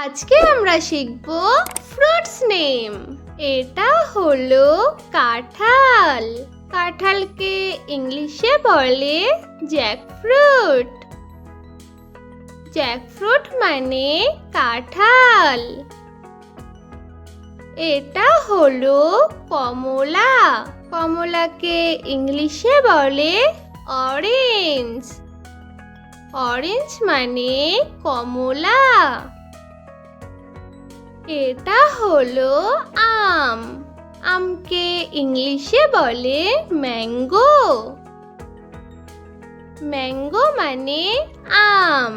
আজকে আমরা শিখব ফ্রুটস নেম। এটা হলো কাঁঠাল। কাঁঠালকে ইংলিশে বলে জ্যাকফ্রুট। জ্যাকফ্রুট মানে কাঁঠাল। এটা হলো কমলা। কমলাকে ইংলিশে বলে অরেঞ্জ। অরেঞ্জ মানে কমলা। এটা হলো আম। আমকে ইংলিশে বলে ম্যাঙ্গো। ম্যাঙ্গো মানে আম।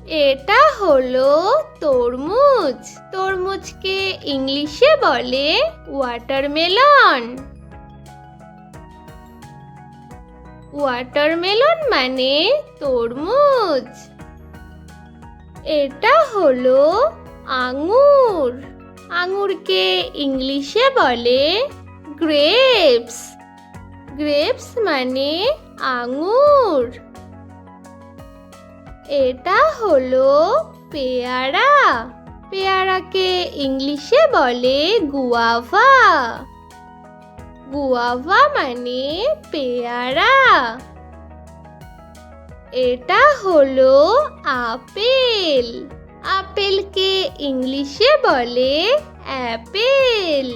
এটা হলো তরমুজ। তরমুজকে ইংলিশে বলে ওয়াটারমেলন। ওয়াটারমেলন মানে তরমুজ। এটা হলো আঙুর। আঙুরকে ইংলিশে বলে গ্রেপস। গ্রেপস মানে আঙুর। এটা হলো পেয়ারা। পেয়ারাকে ইংলিশে বলে গুয়াভা। গুয়াভা মানে পেয়ারা। এটা হলো আপেল। আপেলকে ইংলিশে বলে অ্যাপেল।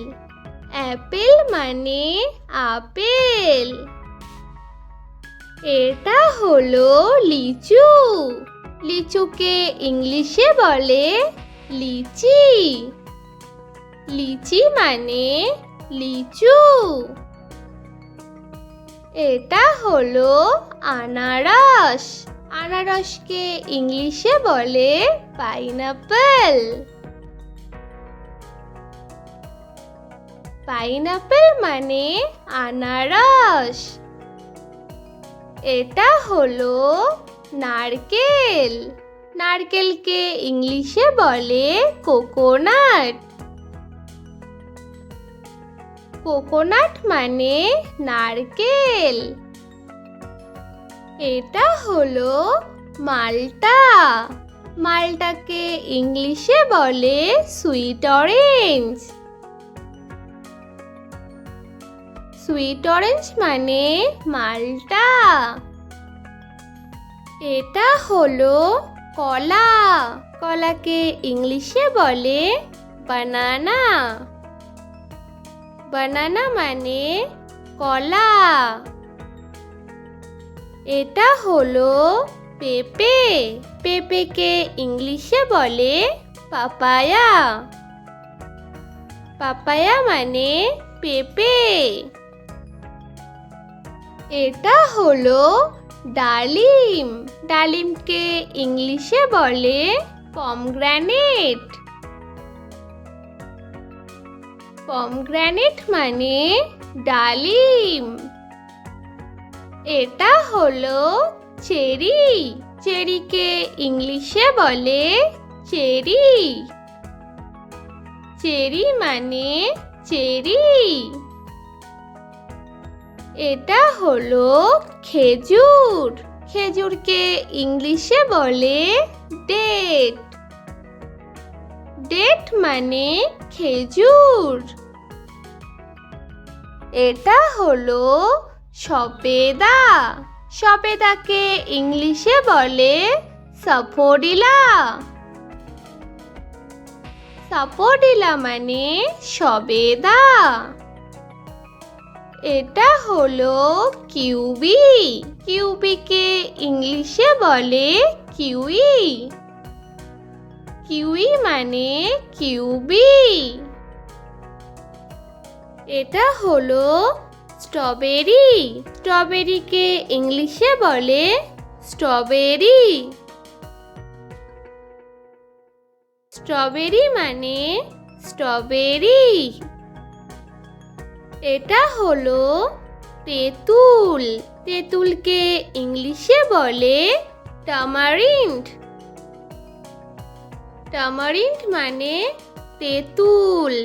অ্যাপেল মানে আপেল। এটা হলো লিচু। লিচুকে ইংলিশে বলে লিচি। লিচি মানে লিচু। এটা হলো আনারস। আনারসকে ইংলিশে বলে পাইনাপেল। পাইনাপেল মানে আনারস। এটা হলো নারকেল। নারকেলকে ইংলিশে বলে কোকোনাট। কোকোনাট মানে নারকেল। এটা হলো মাল্টা। মাল্টাকে ইংলিশে বলে সুইট অরেঞ্জ। সুইট অরেঞ্জ মানে মাল্টা। এটা হলো কলা। কলাকে ইংলিশে বলে বানানা। বানানা মানে কলা। এটা হলো পেঁপে। পেঁপেকে ইংলিশে বলে পাপায়া। পাপায়া মানে পেঁপে। এটা হলো ডালিম। ডালিমকে ইংলিশে বলে পমগ্রানেট। পমগ্রানেট মানে ডালিম। এটা হলো চেরি। চেরিকে ইংলিশে বলে চেরি। চেরি মানে চেরি। এটা হলো খেজুর। খেজুরকে ইংলিশে বলে ডেট। ডেট মানে খেজুর। এটা হলো সফেদা। সফেদাকে ইংলিশে বলে সাফোডিলা। সাফোডিলা মানে সবেদা। এটা হলো কিউবি। কিউবিকে ইংলিশে বলে কিউই। কিউই মানে কিউবি। এটা হলো স্ট্রবেরি। স্ট্রবেরিকে ইংলিশে বলে স্ট্রবেরি। স্ট্রবেরি মানে স্ট্রবেরি। এটা হলো তেঁতুল। তেঁতুলকে ইংলিশে বলে টামারিন্ড। টামারিন্ড মানে তেঁতুল।